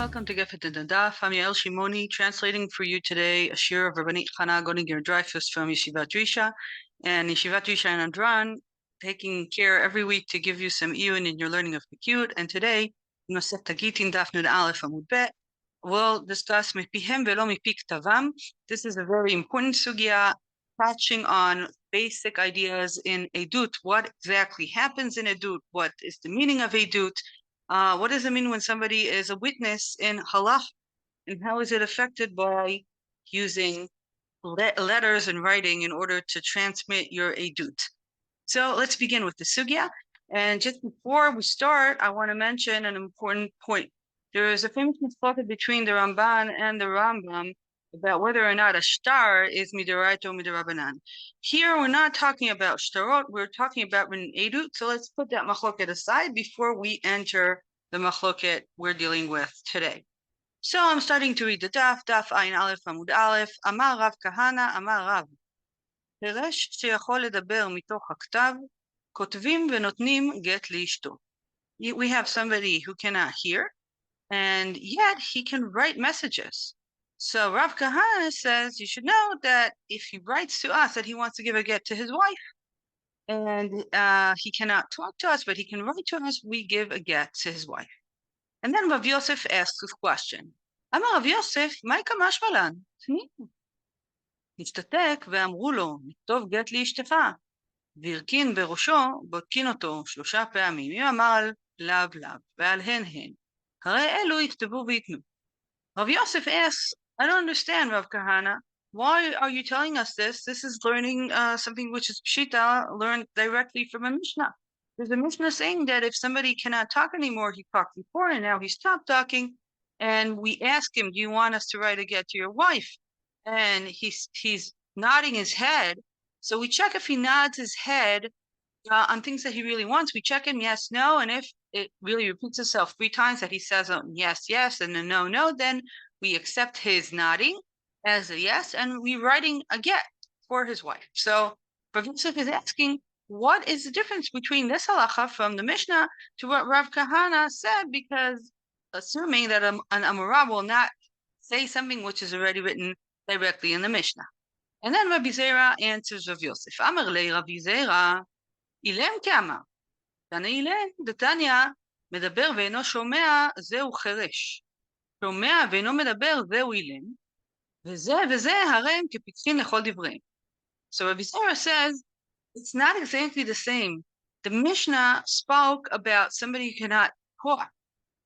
welcome to Gefet and Daf. I'm Yael Shimoni, translating for you today a shir of Rabbanit Yael Shimoni from Yeshivat Drisha, and Yeshivat Drisha and Adran, taking care every week to give you some iyun in your learning of Pekut. And today, Nosef Tagitin Daf Nud Aleph Amud Bet, we'll discuss Mipihem Velo Mipik Tavam. This is a very important sugya, touching on basic ideas in Edut. What exactly happens in Edut? What is the meaning of Edut? What does it mean when somebody is a witness in halach, and how is it affected by using letters and writing in order to transmit your edut? So let's begin with the sugya. And just before we start, I want to mention an important point. There is a famous machloket between the Ramban and the Rambam about whether or not a shtar is midoraita or midorabanan. Here, we're not talking about shtarot, we're talking about an edut. So let's put that machloket aside before we enter the machloket we're dealing with today. So I'm starting to read the daf Ayin Aleph Amud Aleph. Amar Rav Kahana, Amar Rav. חירש שיכול לדבר מתוך הכתב, כותבים ונותנים גט לאשתו. We have somebody who cannot hear, and yet he can write messages. So Rav Kahana says you should know that if he writes to us that he wants to give a get to his wife, and he cannot talk to us, but he can write to us, we give a get to his wife. And then Rav Yosef asks this question. Amar Rav Yosef, מה כמשמע לן? השתתק ואמרו לו, נכתוב גט לאשתך, והרכין בראשו, בודקין אותו 3 פעמים, אם אמר על לאו, ועל הן, הרי אלו יכתבו ויתנו. Rav Yosef asks, I don't understand, Rav Kahana. Why are you telling us this? This is learning something which is pshita, learned directly from a Mishnah. There's a Mishnah saying that if somebody cannot talk anymore, he talked before, and now he stopped talking, and we ask him, do you want us to write a get to your wife? And he's nodding his head. So we check if he nods his head on things that he really wants. We check him, yes, no, and if it really repeats itself 3 times that he says yes, yes, and a no, no, then we accept his nodding as a yes, and we writing a get for his wife. So Rav Yosef is asking, what is the difference between this halacha from the Mishnah to what Rav Kahana said? Because assuming that an Amorah will not say something which is already written directly in the Mishnah. And then Rabbi Zera answers Rav Yosef. Amar le Rabbi Zera, אילם כאמר, תנא אילם, דתניא, מדבר ואינו שומע, זהו חירש. שומע ואינו מדבר, זהו אילם, וזה הרי הם כפיקחין לכל דבריהם. So Rabbi Zera says, it's not exactly the same. The Mishnah spoke about somebody who cannot talk,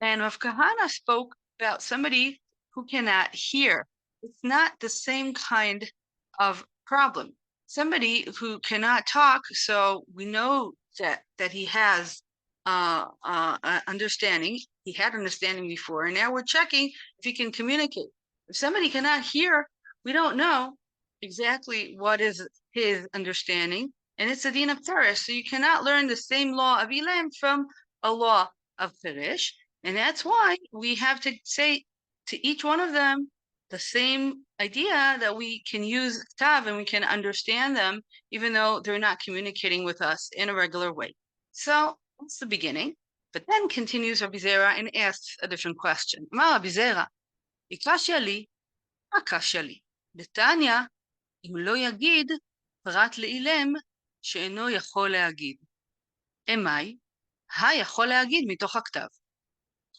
and Rav Kahana spoke about somebody who cannot hear. It's not the same kind of problem. Somebody who cannot talk, so we know that he has understanding. He had understanding before, and now we're checking if he can communicate. If somebody cannot hear, we don't know exactly what is his understanding, and it's a din of teresh. So you cannot learn the same law of Ilam from a law of teresh, and that's why we have to say to each one of them the same idea that we can use ktav and we can understand them, even though they're not communicating with us in a regular way. So that's the beginning. But then continues Rabbi Zera and asks a different question. Amar Rabbi Zera, ikashya li, akashya li. Detanya, אם לא יגיד, פרט לאילם, שאינו יכול להגיד. אמי, היכול להגיד מתוך הכתב.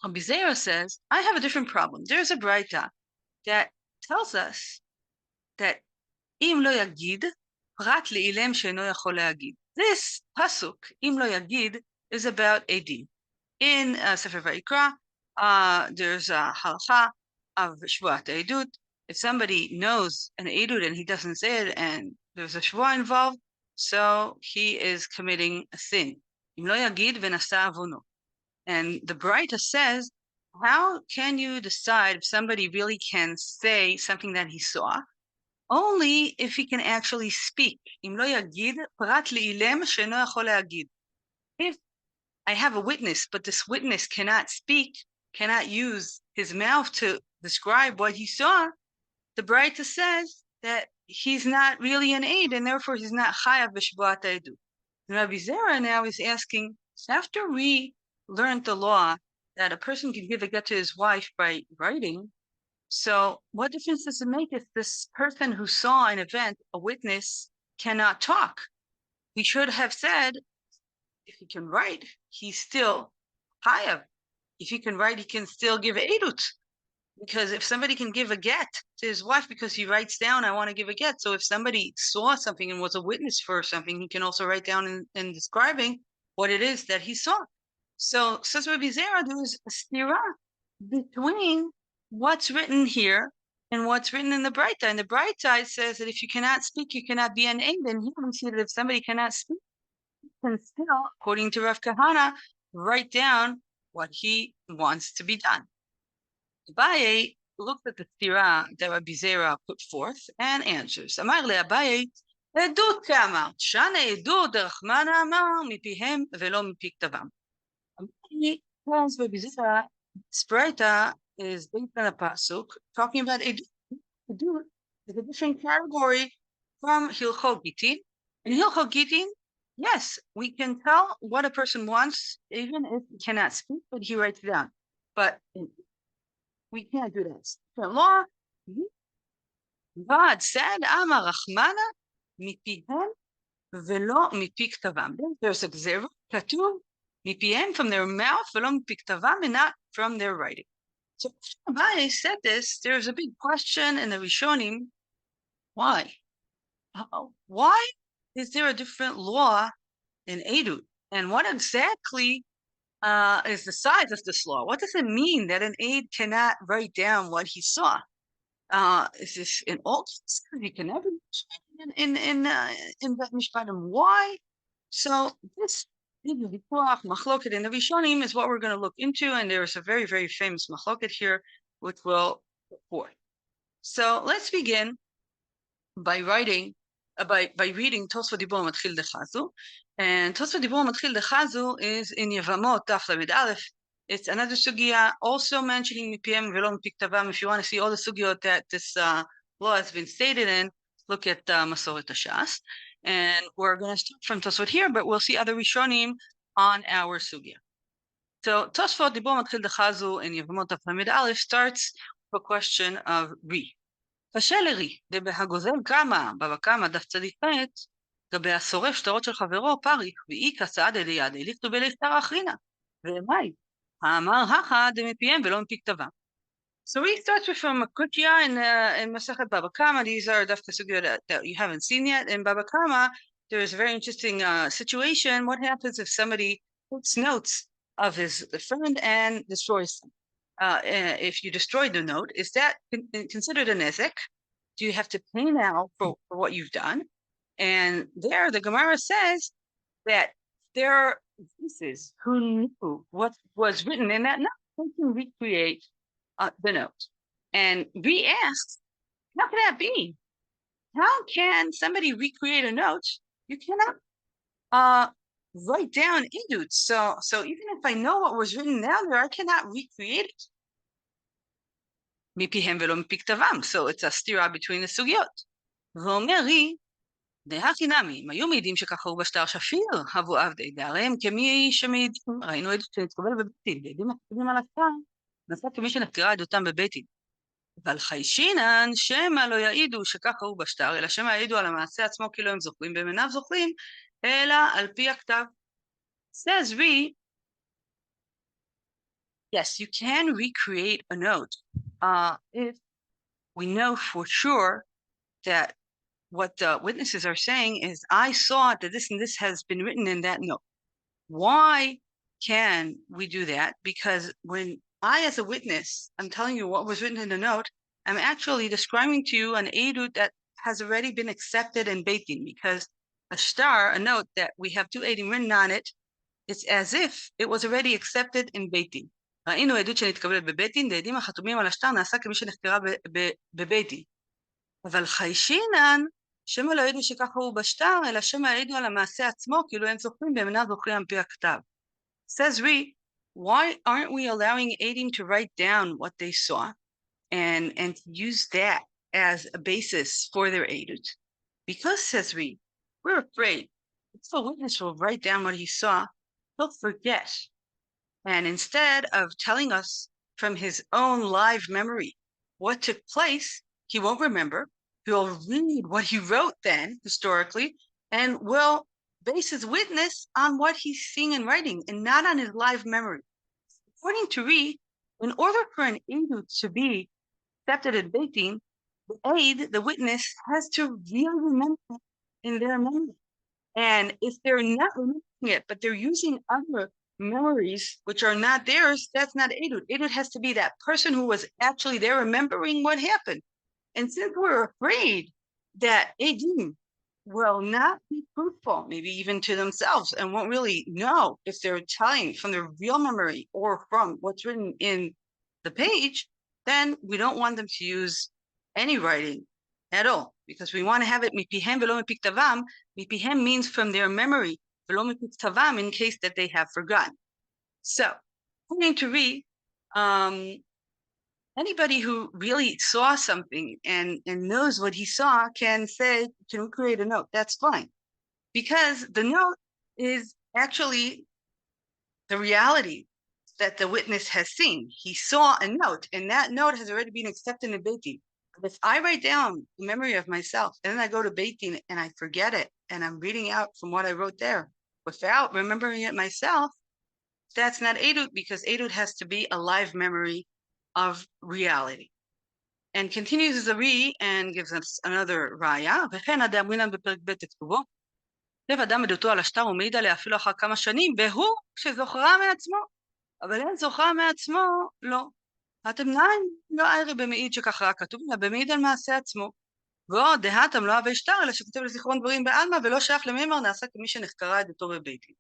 Rabbi Zera says, I have a different problem. There's a braita that tells us that אם לא יגיד, פרט לאילם שאינו יכול להגיד. This pasuk, אם לא יגיד, is about edim. In Sefer Vayikra, there's a halacha of shvuat edut. If somebody knows an edut and he doesn't say it, and there's a shvuah involved, so he is committing a sin. אם לא יגיד ונשא עוונו. And the Braita says, how can you decide if somebody really can say something that he saw? Only if he can actually speak. אם לא יגיד, פרט לאילם שאינו יכול להגיד. If I have a witness, but this witness cannot speak, cannot use his mouth to describe what he saw, the Braita says that he's not really an aid, and therefore he's not chayav b'shvuat ha'edut. Rabbi Zera now is asking, after we learned the law that a person can give a get to his wife by writing. So what difference does it make if this person who saw an event, a witness, cannot talk? We should have said, if he can write, he's still chayav. If he can write, he can still give edut. Because if somebody can give a get to his wife because he writes down, I want to give a get. So if somebody saw something and was a witness for something, he can also write down in describing what it is that he saw. So says Rabbi Zera, there is a stira between what's written here and what's written in the Breita. And the Breita says that if you cannot speak, you cannot be an aid. And here we see that if somebody cannot speak, he can still, according to Rav Kahana, write down what he wants to be done. Abaye looked at the stira that Rabbi Zera put forth and answers. Amar le Abaye, עדות כאמרת, שנה עדות דרחמנה אמר מפיהם ולא מפי כתבם. Because Rabbi Zera, Spraita is based on a pasuk talking about edut. Edut is a different category from Hilchot Gitin. In Hilchot Gitin, yes, we can tell what a person wants, even if he cannot speak, but he writes it down. But we can't do that. For law, God said, Amar Rachmana mipihem velo mipi ktavam. There's a gzera, katuv, mipihem, from their mouth, velo mipi ktavam, and not from their writing. So Abaye said this, there's a big question in the Rishonim. Why? Why is there a different law in edut? And what exactly is the size of this law? What does it mean that an aide cannot write down what he saw? Is this in all cases? You can never in Bet Mishpatim. Why? So this machloket in the Rishonim is what we're going to look into, and there's a very, very famous machloket here, which we'll report. So let's begin by reading Tosfot Dibur Matchil Dechazu. And Tosfot Dibur Matchil Dechazu is in Yevamot Daf Lamed Aleph. It's another sugya also mentioning mipiem velo mipi ktavam. If you want to see all the sugyot that this law has been stated in, look at Masoret Hashas. And we're going to start from Tosfot here, but we'll see other Rishonim on our sugya. So Tosfot Dibur Matchil Dechazu in Yevamot Daf Lamed Aleph starts with a question of ri. קשה לרי, דבהגוזל כמה, בבא קמא דף צדיק ח' גבי השורף שטרות של חברו פריך, ואי כסעד אליעד, אליכתו בלכתר אחרינה. ומאי, האמר הכא דמפיהם ולא מפי כתבם. So we start with from Makutya in Masachet Baba Kama. These are dafka sugya that you haven't seen yet. In Baba Kama, there is a very interesting situation. What happens if somebody puts notes of his friend and destroys them? If you destroy the note, is that considered a nezek? Do you have to pay now for what you've done? And there, the Gemara says that there are pieces who knew what was written in that note. They can recreate the note. And we asked, how can that be? How can somebody recreate a note? You cannot write down edut. So even if I know what was written down there, I cannot recreate it. מפיהם ולא מפי כתבם. So it's a stira between the סוגיות. ואומר לי, דהכי נמי, אם היו מעידים שככה הוא בשטר שפיר, הבו עבדי, דהרי הם כמי שמעידים, ראינו עדות שנתקבל בבית דין, ועדים מקפידים על השטר, נעשה כמי שנחקרה עדותם בבית דין. אבל חיישינן, שמא לא יעידו שככה הוא בשטר, אלא שמא יעידו על המעשה עצמו כאילו הם זוכרים, והם אינם זוכרים, אלא על פי הכתב. Says we, yes, you can recreate a note if we know for sure that what the witnesses are saying is, I saw that this and this has been written in that note. Why can we do that? Because when I, as a witness, I'm telling you what was written in the note, I'm actually describing to you an edut that has already been accepted in Beit Din, because a shtar, a note that we have two edim written on it, it's as if it was already accepted in Beit Din. ראינו עדות שנתקבלת בבית דין, ועדים החתומים על השטר נעשה כמי שנחקרה בבית דין. אבל חיישינן, שמא לא ידעו שככה הוא בשטר, אלא שמא ידעו על המעשה עצמו, כאילו הם זוכרים והם אינם זוכרים על פי הכתב. Says Ri, why aren't we allowing Adim to write down what they saw and use that as a basis for their edut? Because, says Ri, we're afraid if a witness will write down what he saw, he'll forget. And instead of telling us from his own live memory what took place, he won't remember. He'll read what he wrote then, historically, and will base his witness on what he's seeing and writing and not on his live memory. According to Ree, in order for an edut to be accepted at Beit Din, the aid, the witness, has to really remember it in their memory. And if they're not remembering it, but they're using other memories which are not theirs, that's not edut. Edut has to be that person who was actually there remembering what happened. And since we're afraid that edim will not be truthful, maybe even to themselves, and won't really know if they're telling from their real memory or from what's written in the page, then we don't want them to use any writing at all, because we want to have it mipihem velo mipiktavam. Mipihem means from their memory, velo mipiktavam, in case that they have forgotten. So, according to Ree, anybody who really saw something and knows what he saw can say, can we create a note? That's fine. Because the note is actually the reality that the witness has seen. He saw a note, and that note has already been accepted in Beit Din. But if I write down the memory of myself, and then I go to Beit Din and I forget it, and I'm reading out from what I wrote there without remembering it myself, that's not edut, because edut has to be a live memory of reality. And continues the Re and gives us another raya. וכן הדאמרינן בפרק ב' תכתובו. לב אדם עדותו על השטר ומעיד עליה אפילו אחר כמה שנים, והוא שזוכרה מעצמו. אבל אין זוכרה מעצמו, לא. התמניים לא ערי במעיד שכך ראה כתוב, אלא במעיד על מעשה עצמו. ועוד דהתם לא אהבי שטר, אלא שכותב לזיכרון דברים בעלמא, ולא שייך למימר, נעשה כמי שנחקרה עדותו בבית דין.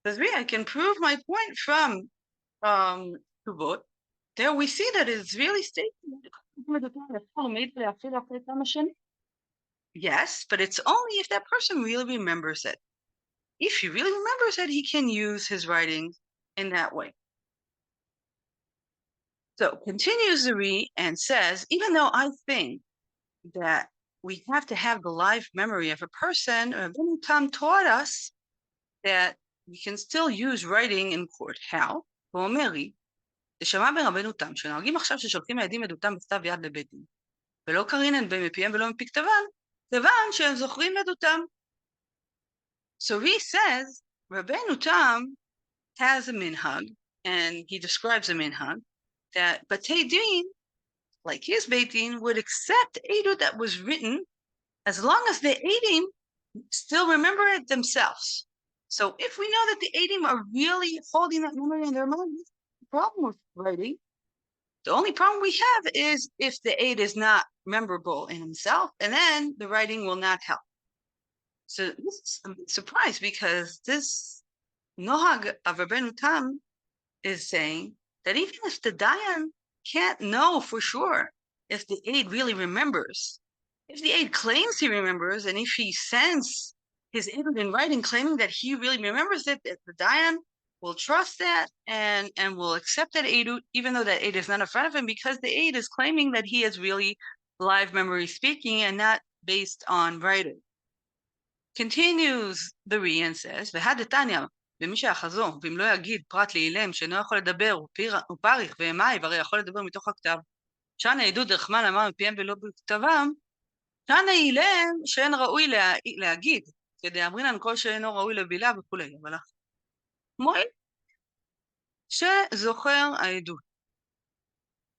אז I can prove my point from כתובות. There we see that it's really stated. Yes, but it's only if that person really remembers it. If he really remembers it, he can use his writings in that way. So continues the Re and says, even though I think that we have to have the live memory of a person, Rabbanit Tam taught us that we can still use writing in court. How? ששמע ברבנו תם, שנוהגים עכשיו ששולחים העדים עדותם בכתב יד לבית דין, ולא קרינן במפיהם ולא מפי כתבן, כיוון שהם זוכרים עדותם. So he says, Rabbeinu Tam has a minhag, and he describes a minhag, that Batei Din, like his Beit Din, would accept edut that was written as long as the edim still remember it themselves. So if we know that the edim are really holding that memory in their mind, problem with writing. The only problem we have is if the aid is not memorable in himself, and then the writing will not help. So this is a surprise, because this Nohag of Rabbeinu Tam is saying that even if the Dayan can't know for sure if the aid really remembers, if the aid claims he remembers, and if he sends his aid in writing claiming that he really remembers it, that the Dayan will trust that and will accept that aid, even though that aid is not in front of him, because the aid is claiming that he is really live memory speaking and not based on writing. Continues the Re and says, והדתניא, ומי שאחזו, ואם לא יגיד פרט לאילם, שאינו יכול לדבר, ופריך ואמי, והרי יכול לדבר מתוך הכתב, שנה עדות דרחמן אמר מפיהם ולא בכתבם, שנה אילם שאין ראוי להגיד, כדאמרינן כל שאינו ראוי לבילה וכולי, אבל מועיל שזוכר העדות.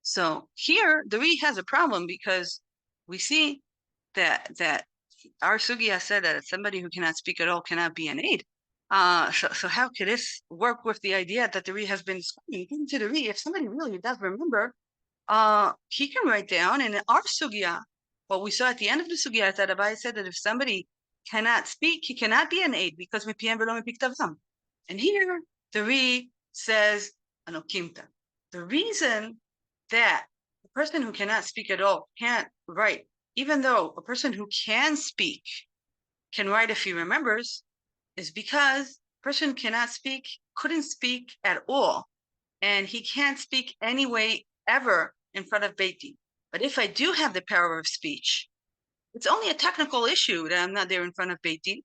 So here the Re has a problem, because we see that our sugya said that somebody who cannot speak at all cannot be an aid. So how could this work with the idea that the Re has been describing? Into the Re, if somebody really does remember, he can write down. And in our sugya, what we saw at the end of the sugya is that Abai said that if somebody cannot speak, he cannot be an aid, because mipiyem v'lo mipiktavam. And here the Re says anokimta. The reason that the person who cannot speak at all can't write, even though a person who can speak can write if he remembers, is because a person cannot speak, couldn't speak at all, and he can't speak anyway ever in front of Beit Din. But if I do have the power of speech, it's only a technical issue that I'm not there in front of Beit Din.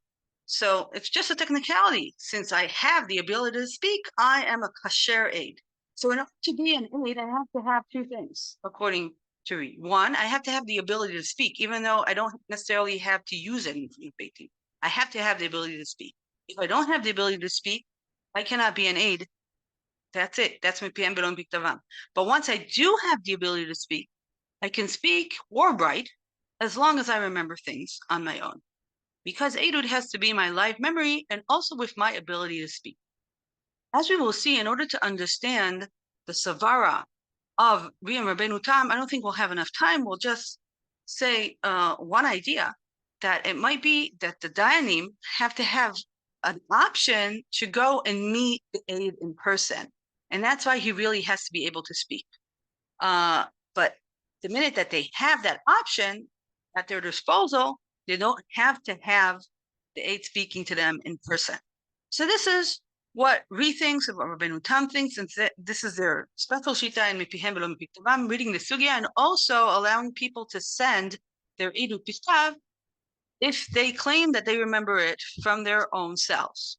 So it's just a technicality. Since I have the ability to speak, I am a kasher aid. So in order to be an aid, I have to have two things, according to Reed. One, I have to have the ability to speak, even though I don't necessarily have to use any baiting. I have to have the ability to speak. If I don't have the ability to speak, I cannot be an aid. That's it. That's mipihem belon piktavam. But once I do have the ability to speak, I can speak or write as long as I remember things on my own. Because Eidud has to be my live memory and also with my ability to speak. As we will see, in order to understand the Savara of Riyam Rabbeinu Tam, I don't think we'll have enough time. We'll just say one idea, that it might be that the Dayanim have to have an option to go and meet the aid in person. And that's why he really has to be able to speak. But the minute that they have that option at their disposal, they don't have to have the aid speaking to them in person. So this is what Re thinks, what Rabbeinu Tam thinks, and this is their special shita in Mipihem V'lo Mipiktavam, reading the sugya, and also allowing people to send their Eidut Piktav if they claim that they remember it from their own selves.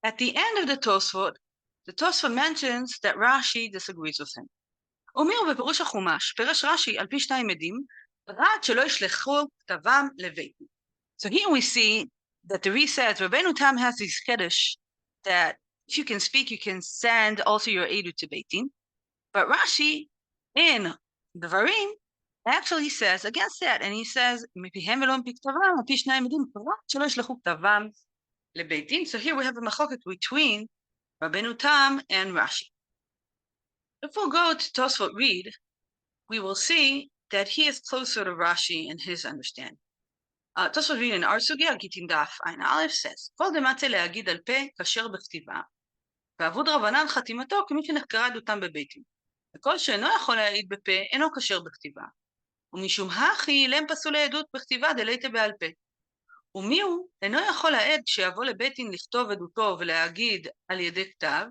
At the end of the Tosfot mentions that Rashi disagrees with him. אומר בפירוש החומש, פירש רש"י על פי שניים עדים, רק שלא ישלחו כתבם לביתים. So here we see that the Re says, Rabbeinu Tam has this kiddush that if you can speak, you can send also your Eidut to Beitin. But Rashi, in the Varim, actually says against that, and he says, מפיהם ולא מפי כתבם, על פי שניים עדים, רק שלא ישלחו כתבם לבeitin. So here we have a machloket between Rabbeinu Tam and Rashi. If we'll go to Tosfot Reed, we will see that he is closer to Rashi in his understanding. Tosfot Reed in our sugya, Gitin Daf Ayin Aleph says, כל דמצא להגיד על פה כשר בכתיבה, ועבוד רבנן חתימתו כמי שנחקרה עדותם בביתים. וכל שאינו יכול להעיד בפה אינו כשר בכתיבה. ומשום הכי להם פסולי עדות בכתיבה דלייתא בעל פה. ומי הוא אינו יכול העד שיבוא לביתין לכתוב עדותו ולהגיד על ידי כתב,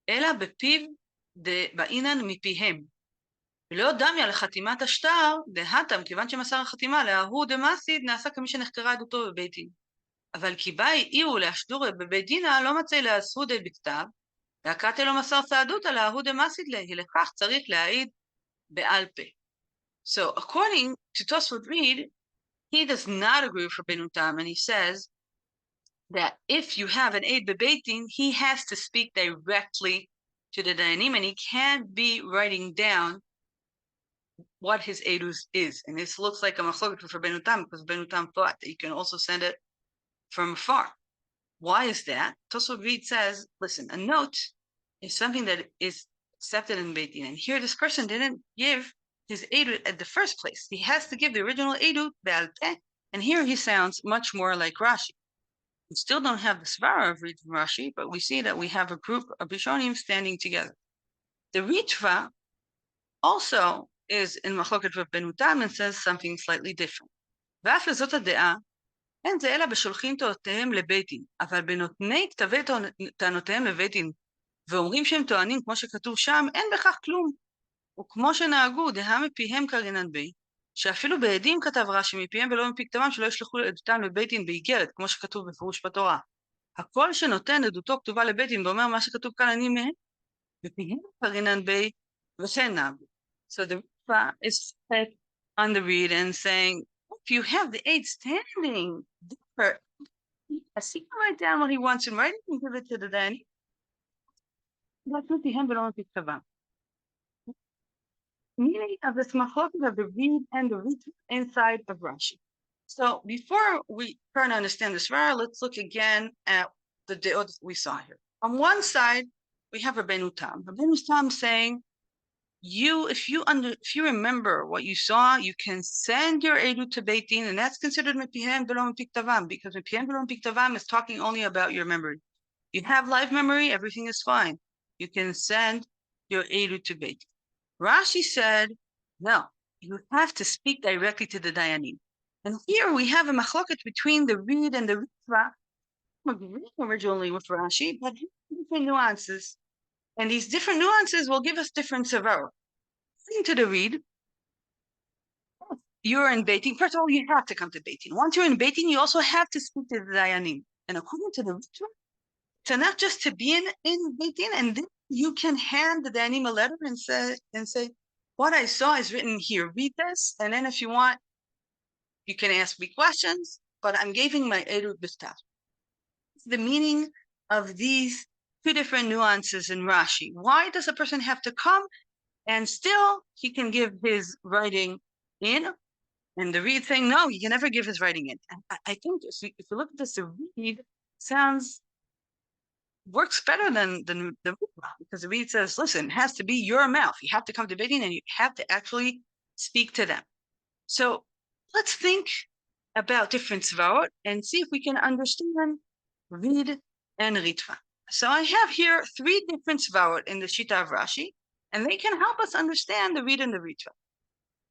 אלא בפיו דבעינן מפיהם. ולא דמיה לחתימת השטר, דהתם, כיוון שמסר החתימה להוא דמסיד, נעשה כמי שנחקרה עדותו בבית דין. אבל כי באי איהו להשדור בבית דינה, לא מצא להסהו די בכתב, והקראת לו מסר סעדותא להוא דמסיד לה, לכך צריך להעיד בעל פה. So according to Tosfot Reed, he does not agree with Rabbeinu Tam, and he says that if you have an aid bebeit din, he has to speak directly to the dayanim, and he can't be writing down what his edus is. And this looks like a machloket with Rabbeinu Tam, because Rabbeinu Tam thought that you can also send it from afar. Why is that? Tosfot Reed says, listen, a note is something that is accepted in Beit Din, and here this person didn't give his edut at the first place. He has to give the original edut be'al peh, and here he sounds much more like Rashi. We still don't have the svara of Rashi, but we see that we have a group of Rishonim standing together. The Ritva also is in Machloket Rabbeinu Tam and says something slightly different. ואף לזאת הדעה, אין זה אלא בשולחים תורותיהם לבית דין, אבל בנותני כתבי טענותיהם לבית דין, ואומרים שהם טוענים כמו שכתוב שם, אין בכך כלום. וכמו שנהגו, דהה מפיהם קרינן בי, שאפילו בעדים כתב רש"י מפיהם ולא מפי כתבם, שלא ישלחו עדותם לבית דין באיגרת, כמו שכתוב בפירוש בתורה. הכל שנותן עדותו כתובה לבית דין, ואומר מה שכתוב כאן אני מהם, מפיהם קרינן בי, וכן נהגו. So the Ritva is set on the reed and saying, if you have the aid standing there, as he can write down what he wants in writing and give it to the Dani, that's מפיהם ולא מפי כתבם. Meaning of this machloket of the reed and the Ritva inside of Rashi. So before we try to understand this svara, let's look again at the deot we saw here. On one side, we have Rabbeinu Tam. Rabbeinu Tam saying, if you remember what you saw, you can send your edut to Beit Din, and that's considered mepihem v'lo mepik tavam, because mepihem v'lo mepik tavam is talking only about your memory. You have live memory, everything is fine. You can send your edut to Beit Din. Rashi said, no, you have to speak directly to the dayanim. And here we have a machloket between the reed and the ritva, originally with Rashi, but different nuances. And these different nuances will give us different savara. According to the reed, you're in Beit Din. First of all, you have to come to Beit Din. Once you're in Beit Din, you also have to speak to the dayanim. And according to the ritual, so not just to be in Beit Din, and then you can hand the Dayanim a letter and say, what I saw is written here. Read this, and then if you want, you can ask me questions. But I'm giving my Edut B'Stav. The meaning of these two different nuances in Rashi. Why does a person have to come and still he can give his writing in? And the read thing, no, he can never give his writing in. And I think if you look at this, the read works better than the read, because the read says, listen, it has to be your mouth. You have to come to Beit Din and you have to actually speak to them. So let's think about different svarot and see if we can understand read and ritva. So I have here 3 different svarot in the Shita of Rashi, and they can help us understand the read and the ritva.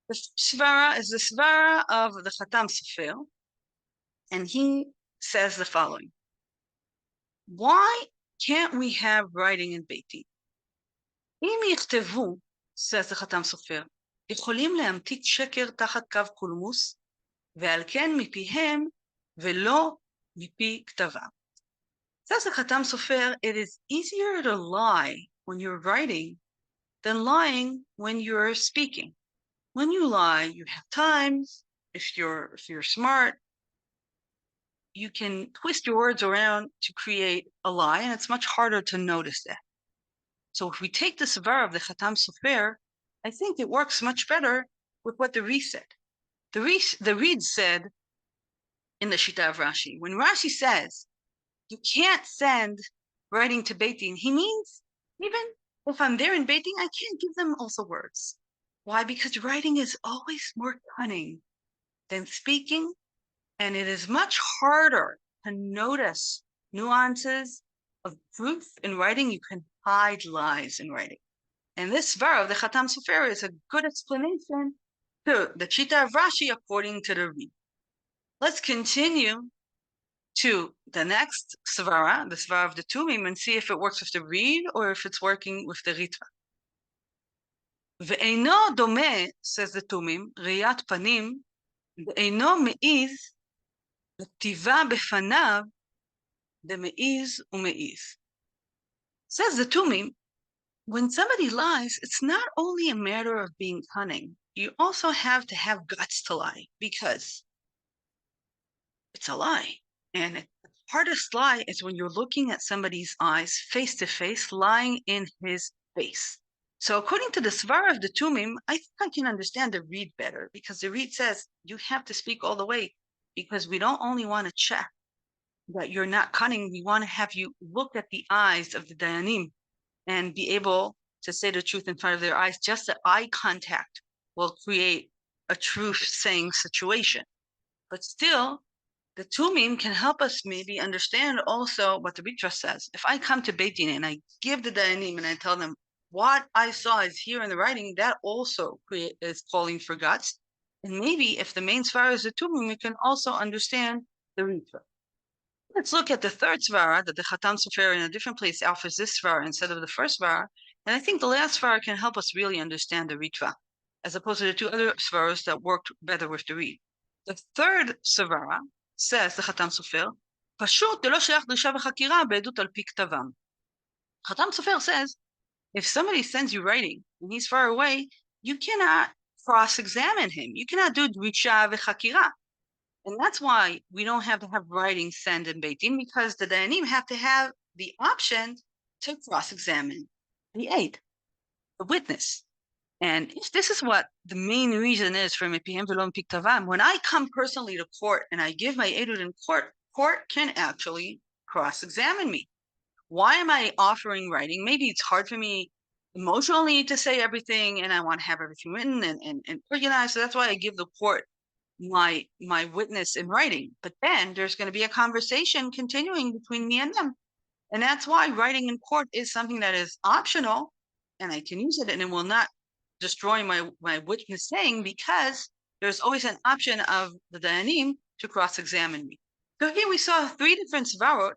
The svara is the svara of the Khatam Sofer, and he says the following. Why can't we have writing in Beit Din? אם יכתבו, says the Khatam Sofer, יכולים להמתיק שקר תחת קו קולמוס, ועל כן מפיהם ולא מפי כתבם. Says the Khatam Sofer, it is easier to lie when you're writing than lying when you're speaking. When you lie, you have time. If you're smart, you can twist your words around to create a lie, and it's much harder to notice that. So if we take the svara of the Khatam Sofer, I think it works much better with what the Reed said. The Reed said in the Shita of Rashi, when Rashi says you can't send writing to Beit Din, he means even if I'm there in Beit Din, I can't give them also words. Why? Because writing is always more cunning than speaking, and it is much harder to notice nuances of truth in writing. You can hide lies in writing. And this svara of the Khatam Sofer is a good explanation to the Shita of Rashi according to the Reed. Let's continue to the next svara, the svara of the Tumim, and see if it works with the Reed or if it's working with the Ritva. Ve'eino dome, says the Tumim, riyat panim, ve'eino me'iz, v'tiva befanav, de'me'iz u'me'iz. Says the Tumim, when somebody lies, it's not only a matter of being cunning. You also have to have guts to lie, because it's a lie. And the hardest lie is when you're looking at somebody's eyes face to face, lying in his face. So according to the svara of the Tumim, I think I can understand the Reed better, because the Reed says you have to speak all the way, because we don't only want to check that you're not cunning, we want to have you look at the eyes of the Dayanim and be able to say the truth in front of their eyes. Just the eye contact will create a truth-saying situation. But still, the Tumim can help us maybe understand also what the Ritra says. If I come to Beit Din and I give the Dayanim and I tell them, what I saw is here in the writing, that also is calling for guts. And maybe if the main svara is the Tumim, we can also understand the Ritra. Let's look at the third svara that the Khatam Sofer in a different place offers this svara instead of the first svara. And I think the last svara can help us really understand the Ritva, as opposed to the 2 other svaras that worked better with the Reed. The third svara says the Khatam Sofer, Pashut delo sheach drisha v'chakira be'edut al pi ktavam. Khatam Sofer says, if somebody sends you writing and he's far away, you cannot cross-examine him. You cannot do drisha v'chakira. And that's why we don't have to have writing sent in Beit Din, because the Dayanim have to have the option to cross-examine the aid, the witness. And if this is what the main reason is for Mepihem V'lo Mpi Ktavam, when I come personally to court and I give my edut in court, court can actually cross-examine me. Why am I offering writing? Maybe it's hard for me emotionally to say everything, and I want to have everything written and organized. So that's why I give the court my witness in writing. But then there's going to be a conversation continuing between me and them. And that's why writing in court is something that is optional, and I can use it, and it will not destroy my witness saying, because there's always an option of the Dayanim to cross-examine me. So here we saw 3 different svarot,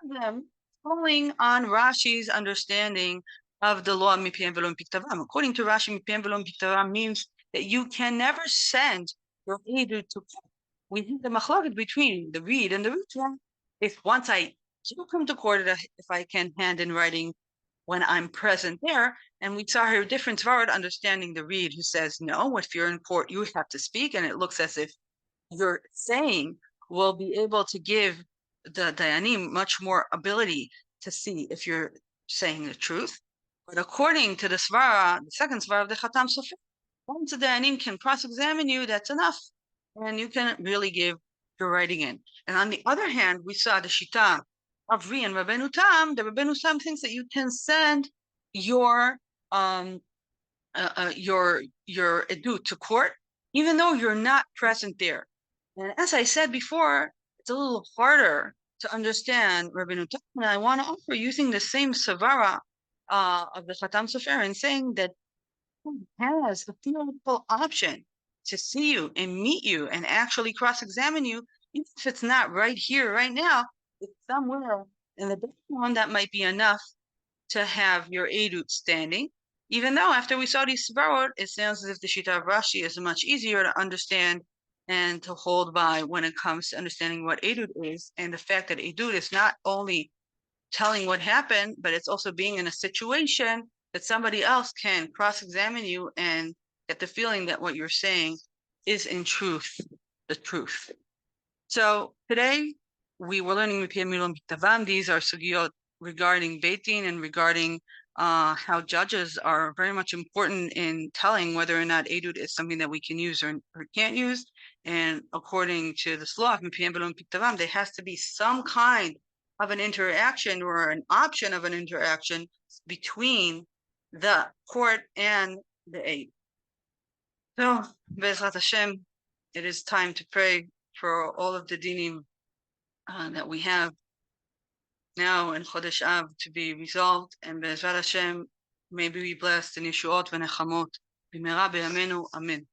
of them following on Rashi's understanding of the law Mipihem V'lo Mpi Ktavam. According to Rashi, Mipihem V'lo Mpi Ktavam means that you can never send your edut to court. We have the machlokes between the Reed and the Ritra, if once I do come to court, if I can hand in writing when I'm present there. And we saw her different svara understanding the read who says, no, if you're in court, you have to speak. And it looks as if you're saying will be able to give the dayanim much more ability to see if you're saying the truth. But according to the svara, the second svara of the Khatam Sofer, once the dayanim can cross-examine you, that's enough. And you can really give your writing in. And on the other hand, we saw the Shita of Ri and Rabbanit Tam. The Rabbanit Tam thinks that you can send your edut to court, even though you're not present there. And as I said before, it's a little harder to understand Rabbanit Tam. And I want to offer using the same savara of the Khatam Sofer and saying that has the theoretical option to see you and meet you and actually cross-examine you, even if it's not right here, right now, it's somewhere in the background that might be enough to have your edut standing. Even though after we saw these svarot, it sounds as if the Shita of Rashi is much easier to understand and to hold by when it comes to understanding what edut is, and the fact that edut is not only telling what happened, but it's also being in a situation that somebody else can cross-examine you and get the feeling that what you're saying is in truth the truth. So today we were learning these are sugiyot regarding Beit Din and regarding how judges are very much important in telling whether or not edut is something that we can use or can't use. And according to the law, there has to be some kind of an interaction or an option of an interaction between the court and the aid. So, Be'ezrat Hashem, it is time to pray for all of the dinim that we have now in Chodesh Av to be resolved, and Be'ezrat Hashem, may we be blessed in Yeshuot v'nechamot b'mera b'yameinu, Amen.